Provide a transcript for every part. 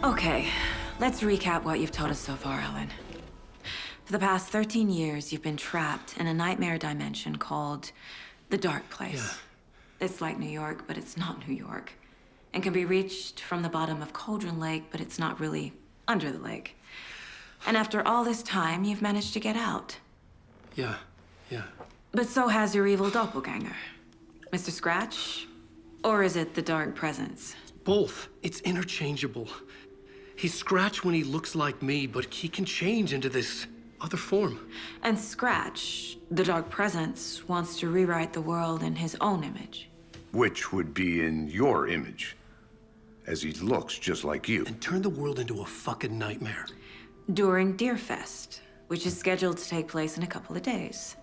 Okay, let's recap what you've told us so far, Alan. For the past 13 years, you've been trapped in a nightmare dimension called the Dark Place. Yeah. It's like New York, but it's not New York. And can be reached from the bottom of Cauldron Lake, but it's not really under the lake. And after all this time, you've managed to get out. Yeah. But so has your evil doppelganger. Mr. Scratch? Or is it the Dark Presence? Both. It's interchangeable. He's Scratch when he looks like me, but he can change into this other form. And Scratch, the Dark Presence, wants to rewrite the world in his own image. Which would be in your image, as he looks just like you. And turn the world into a fucking nightmare. During Deerfest, which is scheduled to take place in a couple of days.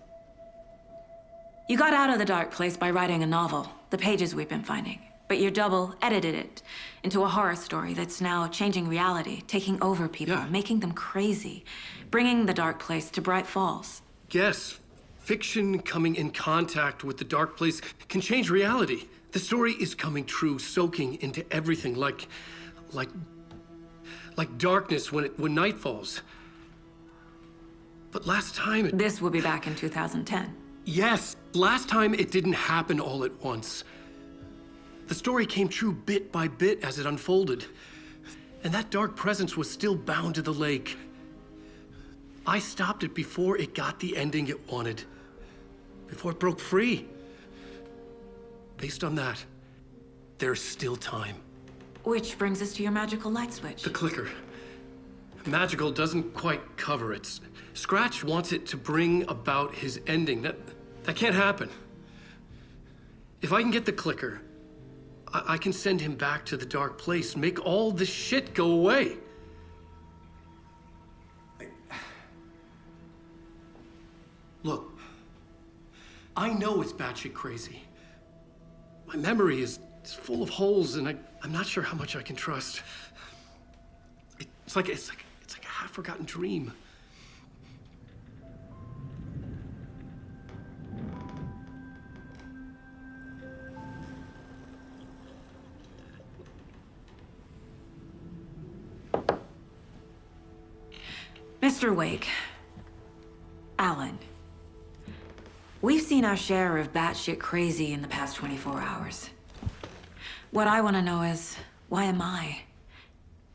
You got out of the Dark Place by writing a novel, The Pages We've Been Finding. But your double edited it into a horror story that's now changing reality, taking over people, making them crazy, bringing the Dark Place to Bright Falls. Yes, fiction coming in contact with the Dark Place can change reality. The story is coming true, soaking into everything like darkness when night falls. But last time This will be back in 2010. Yes, last time it didn't happen all at once. The story came true bit by bit as it unfolded. And that dark presence was still bound to the lake. I stopped it before it got the ending it wanted. Before it broke free. Based on that, there's still time. Which brings us to your magical light switch. The clicker. Magical doesn't quite cover it. Scratch wants it to bring about his ending. That can't happen. If I can get the clicker, I can send him back to the Dark Place, make all this shit go away. Look, I know it's batshit crazy. My memory is full of holes, and I'm not sure how much I can trust. It's like a half-forgotten dream. Mr. Wake, Alan, we've seen our share of batshit crazy in the past 24 hours. What I want to know is, why am I?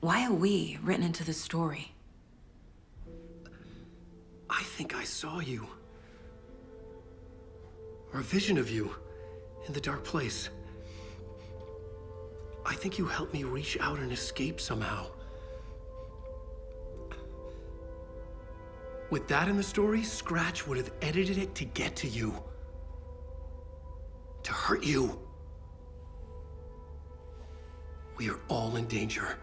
Why are we written into the story? I think I saw you. Or a vision of you in the Dark Place. I think you helped me reach out and escape somehow. With that in the story, Scratch would have edited it to get to you. To hurt you. We are all in danger.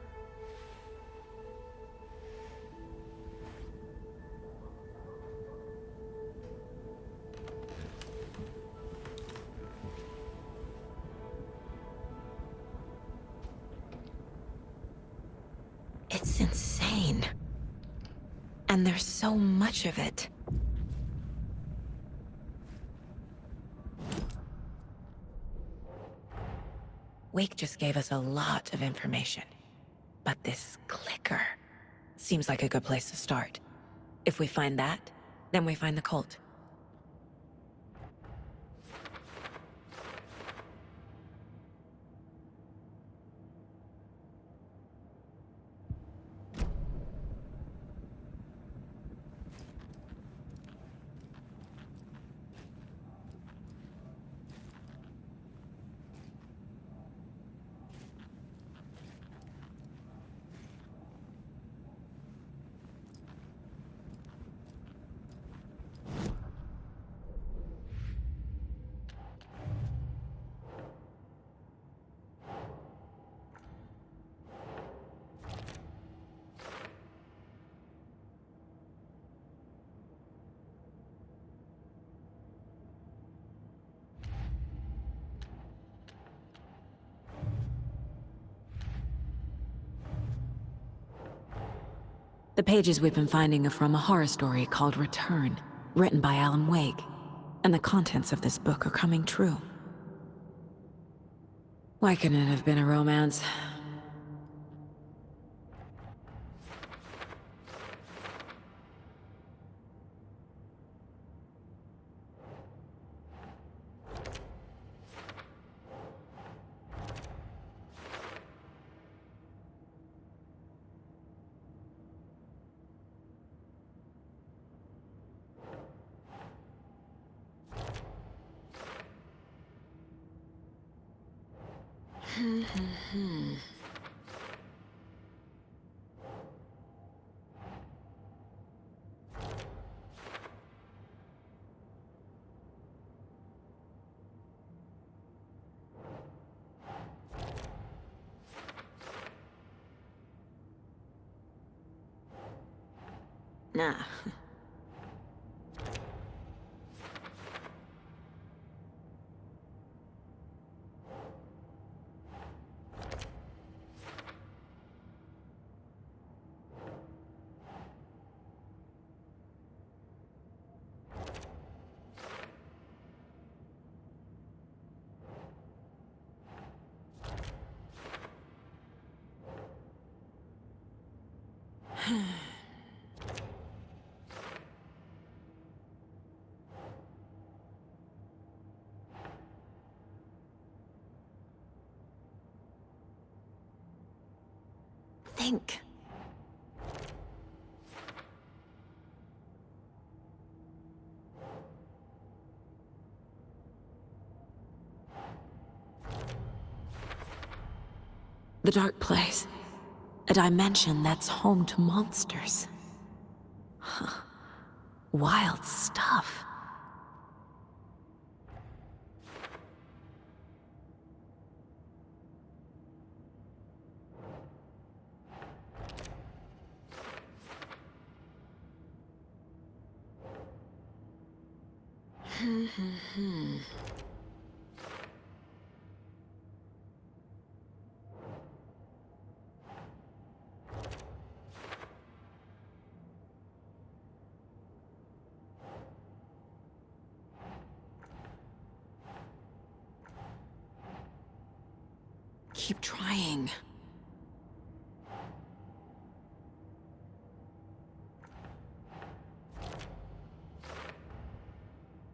It's insane. And there's so much of it. Wake just gave us a lot of information. But this clicker seems like a good place to start. If we find that, then we find the cult. The pages we've been finding are from a horror story called Return, written by Alan Wake. And the contents of this book are coming true. Why couldn't it have been a romance? Nah. Think. The dark place. A dimension that's home to monsters. Huh. Wild stuff. Keep trying.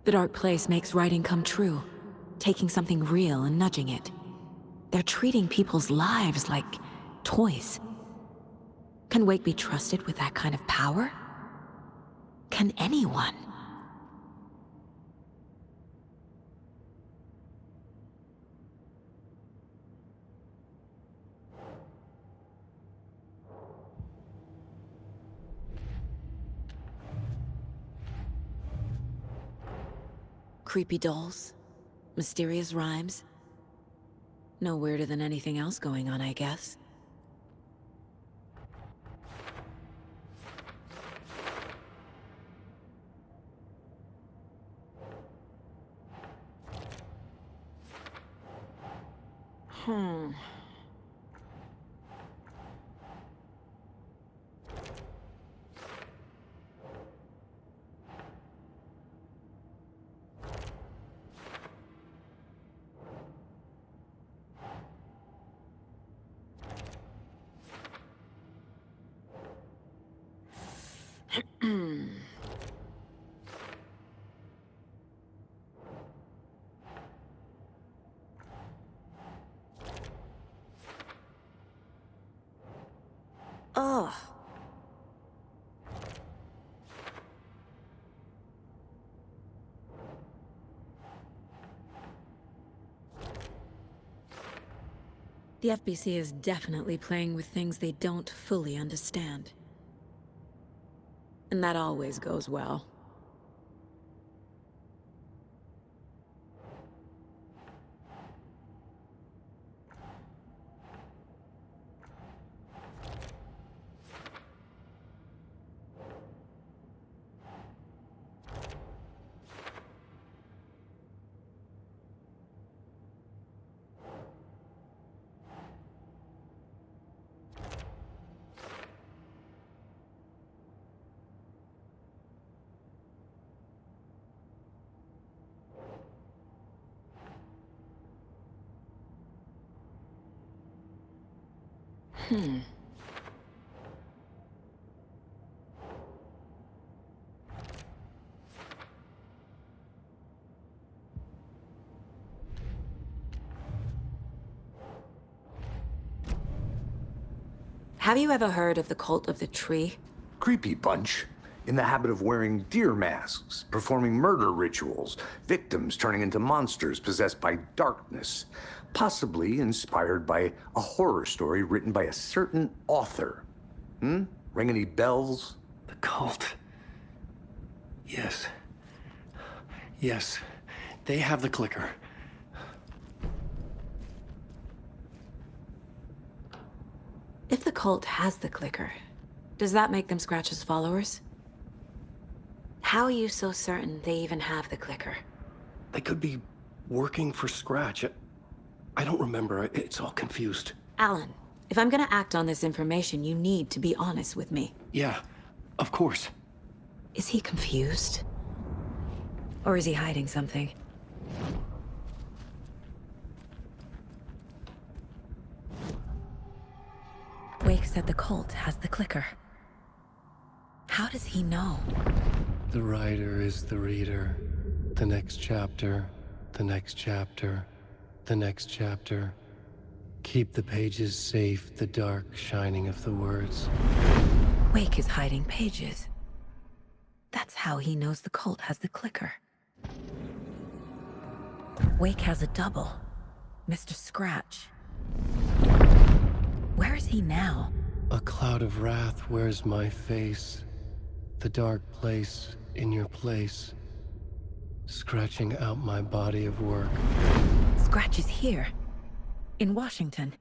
The dark place makes writing come true, taking something real and nudging it. They're treating people's lives like toys. Can Wake be trusted with that kind of power? Can anyone? Creepy dolls, mysterious rhymes. No weirder than anything else going on, I guess. Ugh. The FBC is definitely playing with things they don't fully understand. And that always goes well. Have you ever heard of the Cult of the Tree? Creepy bunch. in the habit of wearing deer masks, performing murder rituals, victims turning into monsters possessed by darkness, possibly inspired by a horror story written by a certain author. Ring any bells? The cult. Yes. Yes. They have the clicker. If the cult has the clicker, does that make them Scratch's followers? How are you so certain they even have the clicker? They could be working for Scratch. I don't remember. It's all confused. Alan, if I'm gonna act on this information, you need to be honest with me. Yeah, of course. Is he confused? Or is he hiding something? Wake said the cult has the clicker. How does he know? The writer is the reader. The next chapter, the next chapter, the next chapter. Keep the pages safe, the dark shining of the words. Wake is hiding pages. That's how he knows the cult has the clicker. Wake has a double. Mr. Scratch. Where is he now? A cloud of wrath wears my face. The dark place in your place. Scratching out my body of work. Scratch is here. In Washington.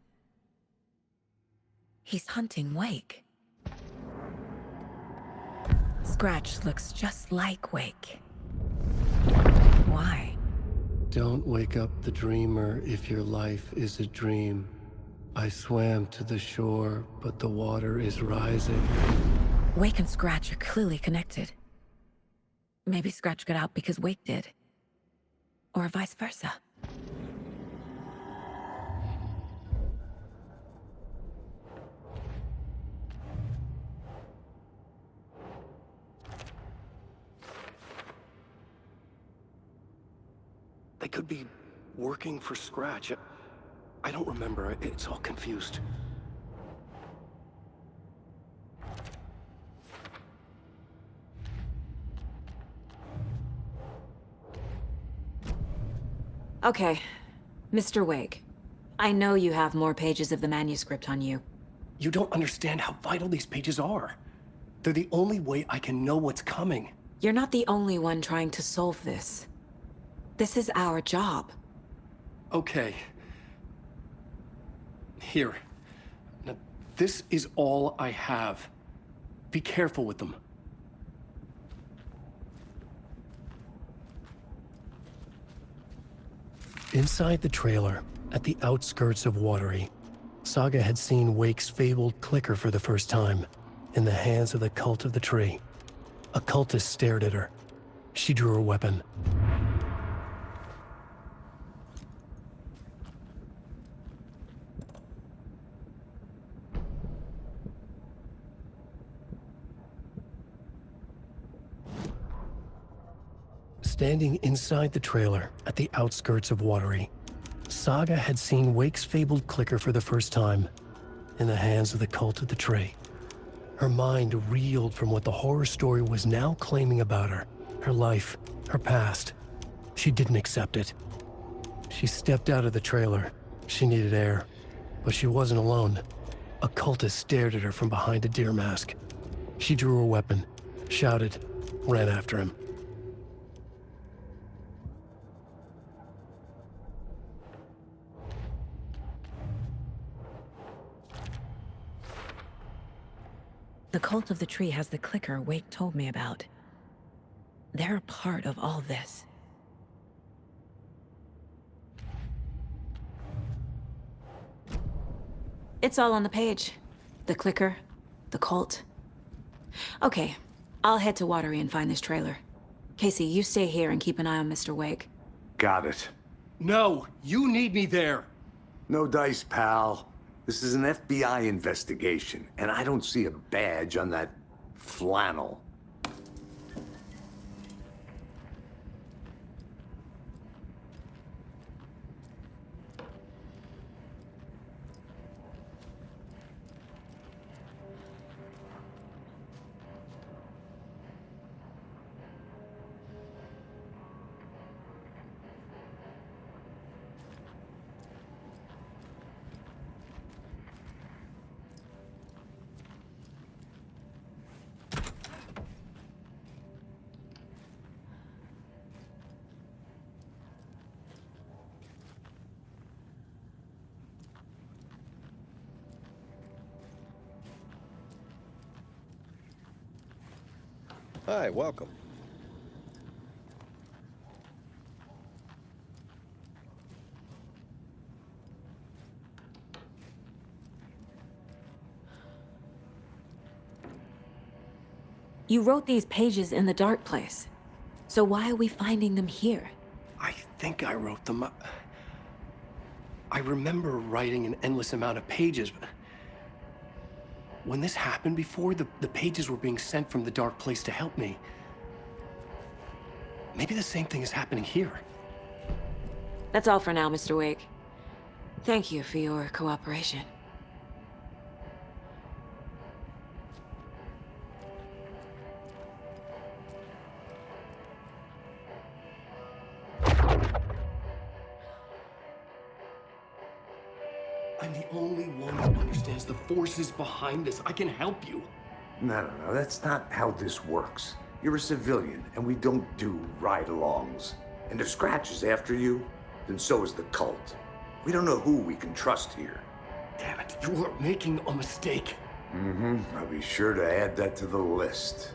He's hunting Wake. Scratch looks just like Wake. Why? Don't wake up the dreamer if your life is a dream. I swam to the shore, but the water is rising. Wake and Scratch are clearly connected. Maybe Scratch got out because Wake did. Or vice versa. They could be working for Scratch. I don't remember. It's all confused. Okay, Mr. Wake. I know you have more pages of the manuscript on you. You don't understand how vital these pages are. They're the only way I can know what's coming. You're not the only one trying to solve this. This is our job. Okay. Here. Now, this is all I have. Be careful with them. Inside the trailer, at the outskirts of Watery, Saga had seen Wake's fabled clicker for the first time, in the hands of the Cult of the Tree. A cultist stared at her. She drew her weapon. Standing inside the trailer at the outskirts of Watery, Saga had seen Wake's fabled clicker for the first time, in the hands of the Cult of the Tree. Her mind reeled from what the horror story was now claiming about her, her life, her past. She didn't accept it. She stepped out of the trailer. She needed air, but she wasn't alone. A cultist stared at her from behind a deer mask. She drew her weapon, shouted, ran after him. The Cult of the Tree has the clicker Wake told me about. They're a part of all this. It's all on the page. The clicker, the cult. Okay, I'll head to Watery and find this trailer. Casey, you stay here and keep an eye on Mr. Wake. Got it. No, you need me there. No dice, pal. This is an FBI investigation, and I don't see a badge on that flannel. Hi, welcome. You wrote these pages in the dark place. So why are we finding them here? I think I wrote them. I remember writing an endless amount of pages, but when this happened before, the pages were being sent from the dark place to help me. Maybe the same thing is happening here. That's all for now, Mr. Wake. Thank you for your cooperation. I'm the only one who understands the forces behind this. I can help you. No, that's not how this works. You're a civilian, and we don't do ride-alongs. And if Scratch is after you, then so is the cult. We don't know who we can trust here. Damn it, you are making a mistake. I'll be sure to add that to the list.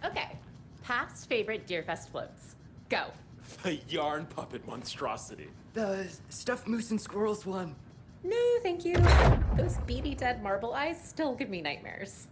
Okay, past favorite Deerfest floats. Go. The yarn puppet monstrosity. The stuffed moose and squirrels one. No, thank you. Those beady dead marble eyes still give me nightmares.